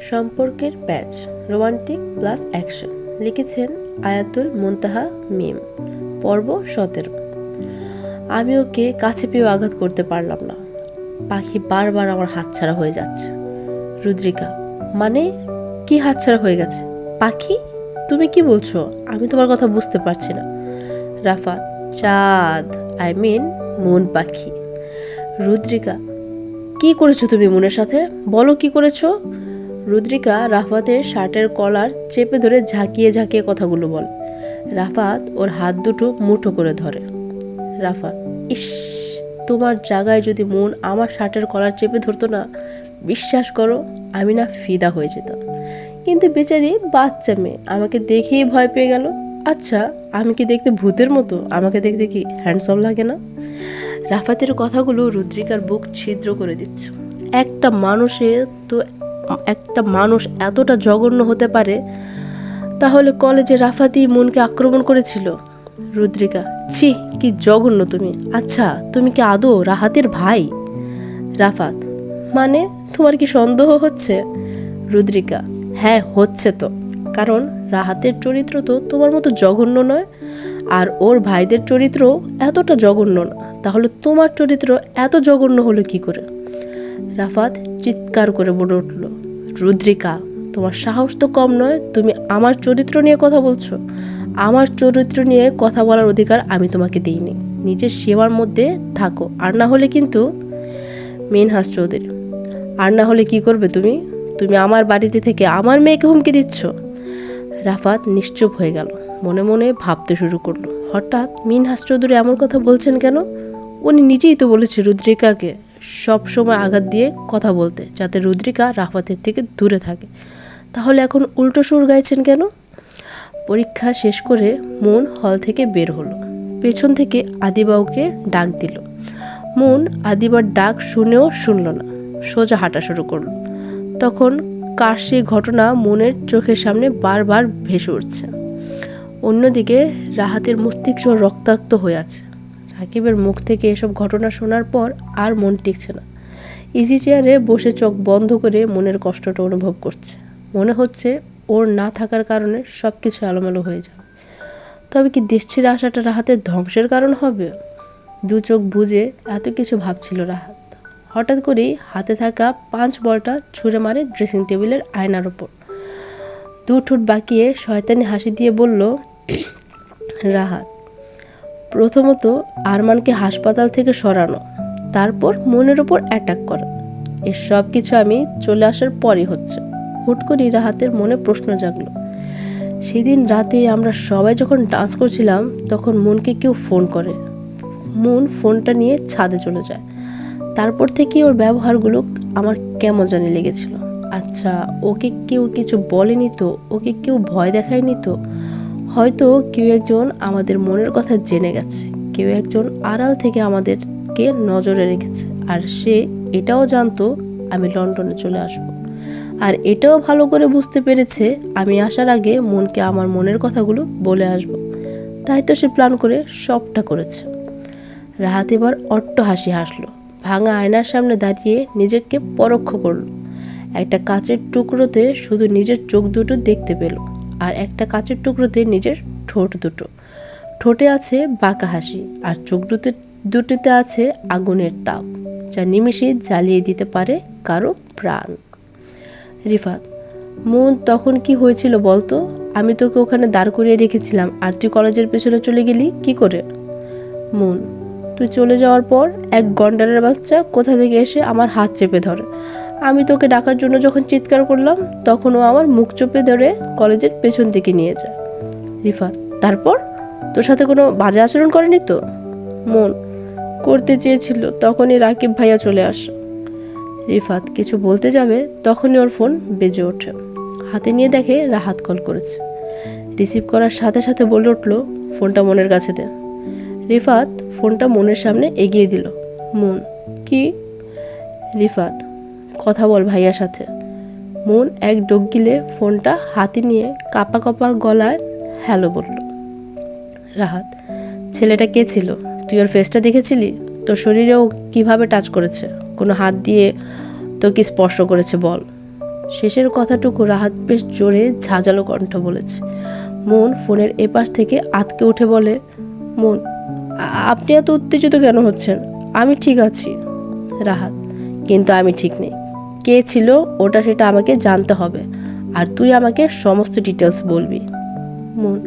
সম্পর্কের প্যাচ, romantic plus action. লিখেছেন আয়াতুল মুনতাহা মিম। পর্ব 17। আমি ওকে কাছে পেয়েও আঘাত করতে পারলাম না। পাখি বারবার আমার হাতছাড়া হয়ে যাচ্ছে। রুদ্রিকা: মানে কি হাতছাড়া হয়ে গেছে? পাখি? তুমি কি বলছো? আমি তোমার কথা বুঝতে পারছি না। রাফাত: চাঁদ, আই মিন মুন পাখি। রুদ্রিকা: কি করেছো তুমি মুনের সাথে? বলো কি করেছো? রুদ্রিকা রাফাতের শার্টের কলার চেপে ধরে ঝাঁকিয়ে ঝাঁকিয়ে কথাগুলো বলে। রাফাত ওর হাত দুটো মুঠো করে ধরে। রাফাত: ইস, তোমার জায়গায় যদি মন আমার শার্টের কলার চেপে ধরতো না, বিশ্বাস করো আমি না ফিদা হয়ে যেতাম। কিন্তু বেচারি বাচ্চা মেয়ে আমাকে দেখেই ভয় পেয়ে গেল। আচ্ছা, আমি কি দেখতে ভূতের মতো? আমাকে দেখতে কি হ্যান্ডসাম লাগে না? রাফাতের কথাগুলো রুদ্রিকার বুক ছিদ্র করে দিচ্ছে। একটা মানুষ এতটা জঘন্য হতে পারে? তাহলে কলেজে রাফাতই মনকে আক্রমণ করেছিল? রুদ্রিকা: ছি, কি জঘন্য তুমি! আচ্ছা, তুমি কি আদৌ রাহাতের ভাই? রাফাত: মানে তোমার কি সন্দেহ হচ্ছে? রুদ্রিকা: হ্যাঁ, হচ্ছে তো। কারণ রাহাতের চরিত্র তো তোমার মতো জঘন্য নয়, আর ওর ভাইদের চরিত্র এতটা জঘন্য না। তাহলে তোমার চরিত্র এত জঘন্য হলো কি করে? রাফাত চিৎকার করে বলে উঠল, রুদ্রিকা, তোমার সাহস তো কম নয়। তুমি আমার চরিত্র নিয়ে কথা বলছো? আমার চরিত্র নিয়ে কথা বলার অধিকার আমি তোমাকে দিইনি। নিজের সীমার মধ্যে থাকো, আর না হলে কিন্তু। মিনহাস চৌধুরী: আর না হলে কি করবে তুমি? তুমি আমার বাড়িতে থেকে আমার মেয়েকে হুমকি দিচ্ছ? রাফাত নিশ্চুপ হয়ে গেল, মনে মনে ভাবতে শুরু করলো, হঠাৎ মিনহাস চৌধুরী এমন কথা বলছেন কেন? উনি নিজেই তো বলেছে রুদ্রিকাকে সব সময় আঘাত দিয়ে কথা বলতে, যাতে রুদ্রিকা রাফাতের থেকে দূরে থাকে। তাহলে এখন উল্টো সুর গাইছেন কেন? পরীক্ষা শেষ করে মন হল থেকে বের হলো। পেছন থেকে আদিবাউকে ডাক দিল। মন আদিবার ডাক শুনেও শুনল না, সোজা হাঁটা শুরু করলো। তখন কার সেই ঘটনা মনের চোখের সামনে বারবার ভেসে উঠছে। অন্যদিকে রাহাতের মস্তিষ্ক রক্তাক্ত হয়ে আছে। রাকিবের মুখ থেকে এসব ঘটনা শোনার পর আর মন টিকছে না। ইজি চেয়ারে বসে চোখ বন্ধ করে মনের কষ্টটা অনুভব করছে। মনে হচ্ছে ওর না থাকার কারণে সব কিছু এলোমেলো হয়ে যাবে। তবে কি দেশ ছেড়ে আসাটা রাহাতের ধ্বংসের কারণ হবে? দু চোখ বুজে এত কিছু ভাবছিল রাহাত। হঠাৎ করেই হাতে থাকা পাঁচ বলটা ছুঁড়ে মারে ড্রেসিং টেবিলের আয়নার ওপর। দু ঠোঁট বাঁকিয়ে শয়তানি হাসি দিয়ে বলল, রাহাত, প্রথমত আরমানকে হাসপাতাল থেকে সরানো, তারপর মনের ওপর অ্যাটাক করা, এর সব কিছু আমি চলে আসার পরই হচ্ছে। হুট করেই রাহাতের মনে প্রশ্ন জাগলো, সেদিন রাতে আমরা সবাই যখন ডান্স করছিলাম তখন মনকে কেউ ফোন করে। মন ফোনটা নিয়ে ছাদে চলে যায়। তারপর থেকে ওর ব্যবহারগুলো আমার কেমন জানি লেগেছিল। আচ্ছা, ওকে কেউ কিছু বলেনি তো? ওকে কেউ ভয় দেখায়নি তো? হয়তো কেউ একজন আমাদের মনের কথা জেনে গেছে, কেউ একজন আড়াল থেকে আমাদেরকে নজরে রেখেছে, আর সে এটাও জানতো আমি লন্ডনে চলে আসব, আর এটাও ভালো করে বুঝতে পেরেছে আমি আসার আগে মনকে আমার মনের কথাগুলো বলে আসব। তাই তো সে প্ল্যান করে সবটা করেছে। রাহাত এবার অট্ট হাসি হাসলো। ভাঙা আয়নার সামনে দাঁড়িয়ে নিজেকে পরোক্ষ করলো। একটা কাচের টুকরোতে শুধু নিজের চোখ দুটো দেখতে পেল, আর একটা কাচের টুকরোতে নিজের ঠোঁট দুটো। ঠোঁটে আছে বাঁকা হাসি, আর চোখ দুটিতে আছে আগুনের তাপ, যা নিমিষে জ্বালিয়ে দিতে পারে কারো প্রাণ। রিফাত: মন, তখন কি হয়েছিল বলতো? আমি তোকে ওখানে দাঁড় করিয়ে রেখেছিলাম, আর তুই কলেজের পেছনে চলে গেলি কি করে? মন: তুই চলে যাওয়ার পর এক গন্ডারের বাচ্চা কোথা থেকে এসে আমার হাত চেপে ধরে। আমি তোকে ডাকার জন্য যখন চিৎকার করলাম, তখন ও আমার মুখ চেপে ধরে কলেজের পেছন দিকে নিয়ে যায়। রিফাত: তারপর তোর সাথে কোনো বাজে আচরণ করেনি তো? মন: করতে চেয়েছিল, তখনই রাকিব ভাইয়া চলে আসে। রিফাত কিছু বলতে যাবে, তখনই ওর ফোন বেজে ওঠে। হাতে নিয়ে দেখে রাহাত কল করেছে। রিসিভ করার সাথে সাথে বলে উঠল, ফোনটা মনের কাছে দে। রিফাত ফোনটা মনের সামনে এগিয়ে দিল। মন: কি? রিফাত: কথা বল ভাইয়ার সাথে। মন এক ডোক গিলে ফোনটা হাতে নিয়ে কাঁপা কাঁপা গলায় হ্যালো বলল। রাহাত: ছেলেটা কে ছিল? তুই ওর ফেসটা দেখেছিলি? তোর শরীরেও কিভাবে টাচ করেছে? কোনো হাত দিয়ে তো কি স্পর্শ করেছে বল? শেষের কথাটুকু রাহাত বেশ জোরে ঝাঁঝালো কণ্ঠ বলেছে। মন ফোনের এপাশ থেকে আঁতকে উঠে বলে, মন, আপনি এত উত্তেজিত কেন হচ্ছেন? আমি ঠিক আছি। রাহাত, কিন্তু আমি ঠিক নেই। কে ছিল ওটা সেটা আমাকে জানতে হবে, আর তুই আমাকে সমস্ত ডিটেলস বলবি। মন,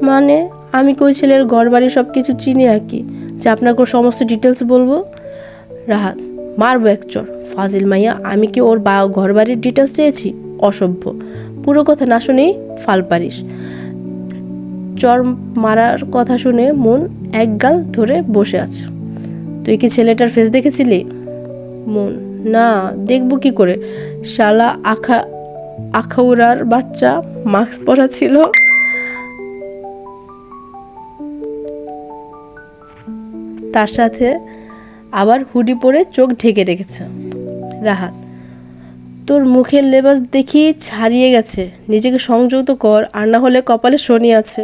মানে আমি কি ওই ছেলের ঘর বাড়ি সব কিছু চিনি নাকি যে আপনাকে সমস্ত ডিটেলস বলবো? রাহাত, মারবো এক চর। ফাজিল মাইয়া, আমি কি ওর ঘর বাড়ির ডিটেলস চেয়েছি? অসভ্য, পুরো কথা না শুনেই ফাল পারিস। চর মারার কথা শুনে মন এক গাল ধরে বসে আছে। তুই কি ছেলেটার ফেস দেখেছিলি? মন, না, দেখবো কি করে? শালা আখাউড়ার বাচ্চা, মাস্ক পরা ছিল। তার সাথে আবার হুডি পরে চোখ ঢেকে রেখেছে। রাহাত, তোর মুখের লেবাস দেখি ছাড়িয়ে গেছে, নিজেকে সংযত কর, আর না হলে কপালে শনি আছে।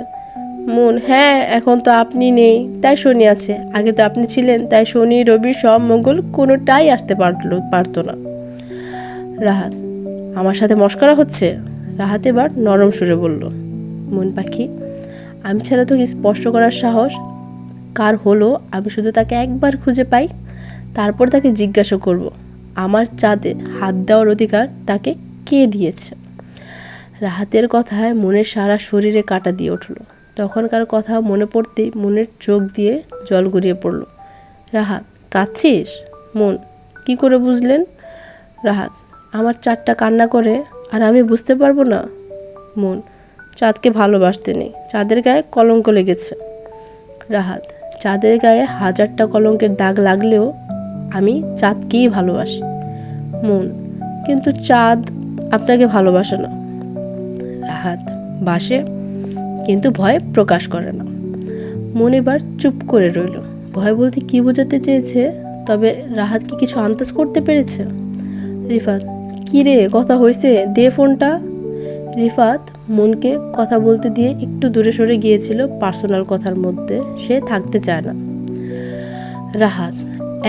মন, হ্যাঁ, এখন তো আপনি নেই তাই শনি আছে, আগে তো আপনি ছিলেন তাই শনি রবি সব মঙ্গল কোনোটাই আসতে পারতো না। রাহাত, আমার সাথে মশকরা হচ্ছে? রাহাত এবার নরম সুরে বলল, মন পাখি, আমি ছাড়া তোকে স্পর্শ করার সাহস কার হলো আমি শুধু তাকে একবার খুঁজে পাই, তারপর তাকে জিজ্ঞাসা করব আমার চাঁদে হাত দেওয়ার অধিকার তাকে কে দিয়েছে। রাহাতের কথায় মনের সারা শরীরে কাঁটা দিয়ে উঠল। তখনকার কথা মনে পড়তেই মনের চোখ দিয়ে জল গড়িয়ে পড়ল। রাহাত, কাঁদছিস? মন, কি করে বুঝলেন? রাহাত, আমার চাঁদটা কান্না করে আর আমি বুঝতে পারবো না? মন, চাঁদকে ভালোবাসতে নেই, চাঁদের গায়ে কলঙ্ক লেগেছে। রাহাত, চাঁদের গায়ে 1000টা কলঙ্কের দাগ লাগলেও আমি চাঁদকেই ভালোবাসি। মন, কিন্তু চাঁদ আপনাকে ভালোবাসে না। রাহাত, বাসে, কিন্তু ভয় প্রকাশ করে না। মন এবার চুপ করে রইল। ভয় বলতে কি বোঝাতে চেয়েছে, তবে রাহাত কি কিছু আন্দাজ করতে পেরেছে? রিফাত, কি রে, কথা হয়েছে, দে ফোনটা। রিফাত মনকে কথা বলতে দিয়ে একটু দূরে সরে গিয়েছিল পার্সোনাল কথার মধ্যে, সে থাকতে চায় না। রাহাত,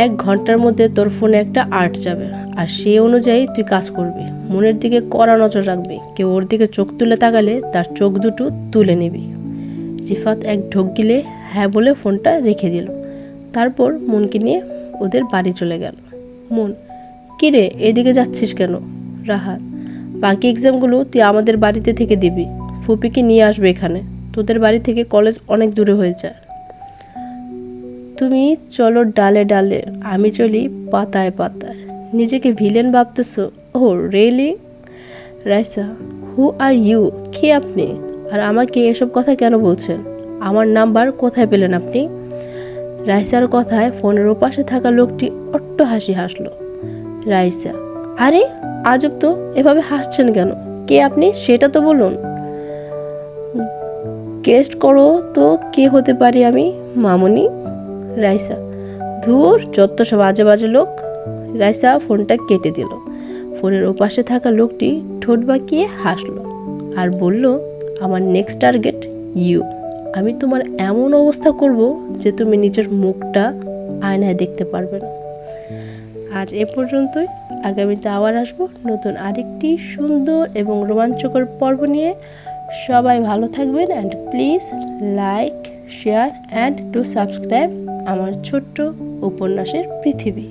1 ঘন্টার মধ্যে তোর ফোনে একটা আর্ট যাবে, আর সেই অনুযায়ী তুই কাজ করবি। মনের দিকে কড়া নজর রাখবি, কেউ ওর দিকে চোখ তুলে তাকালে তার চোখ দুটো তুলে নিবি। রিফাত এক ঢোক গিলে হ্যাঁ বলে ফোনটা রেখে দিল। তারপর মনকে নিয়ে ওদের বাড়ি চলে গেল। মন, কিরে, এদিকে যাচ্ছিস কেন? রাহাত, বাকি এক্সামগুলো তুই আমাদের বাড়িতে থেকে দিবি, ফুপিকে নিয়ে আসবে এখানে, তোদের বাড়ি থেকে কলেজ অনেক দূরে হয়ে যায়। তুমি চলো ডালে ডালে, আমি চলি পাতায় পাতায়। নিজেকে ভিলেন ভাবতেছো? Oh really? Raisa, who are you? কি আপনি? আর আমাকে এসব কথা কেন বলছেন? আমার নাম্বার কোথায় পেলেন আপনি? রাইসার কথায় ফোনের ওপাশে থাকা লোকটি অট্ট হাসি হাসলো। রাইসা, আরে আজব তো, এভাবে হাসছেন কেন? কে আপনি সেটা তো বলুন। গেস্ট করো তো কে হতে পারি আমি, মামুনি? রাইসা, ধুর, যত সব বাজে বাজে লোক। রাইসা ফোনটা কেটে দিল। ফোনের ওপাশে থাকা লোকটি ঠোঁট বাঁকিয়ে হাসলো আর বলল, আমার নেক্সট টার্গেট ইউ। আমি তোমার এমন অবস্থা করব যে তুমি নিজের মুখটা আয়নায় দেখতে পারবে না। আজ এ পর্যন্তই। আগামীতে আবার আসবো নতুন আরেকটি সুন্দর এবং রোমাঞ্চকর পর্ব নিয়ে। সবাই ভালো থাকবেন, and please like, share and do subscribe আমার ছোট্ট উপন্যাসের পৃথিবী।